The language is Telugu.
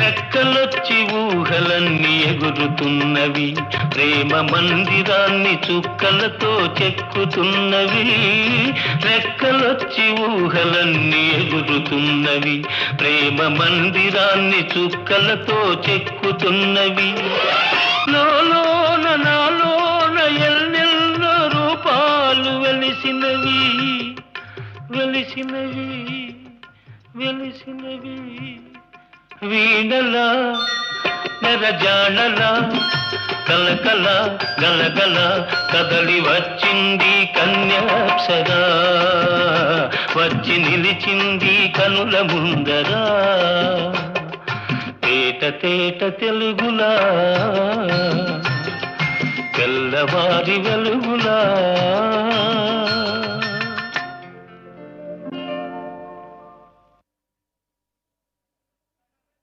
రెక్కలొచ్చి ఊహలన్నీ ఎగురుతున్నవి, ప్రేమ మందిరాన్ని చుక్కలతో చెక్కుతున్నవి. రెక్కలొచ్చి ఊహలన్నీ ఎగురుతున్నవి, ప్రేమ మందిరాన్ని చుక్కలతో చెక్కుతున్నవి. లోలోన నాలోన ఎన్నెన్నో రూపాలు వెలిసినవి, వెలిసినవి, వెలిసినవి. వీణలా నెరజాడలా కలకల గలగల కదలి వచ్చింది కన్యాప్సరా, వచ్చి నిలిచింది కనుల ముందరా. తేట తేట తెలుగులా తెల్లవారి వెలుగులా.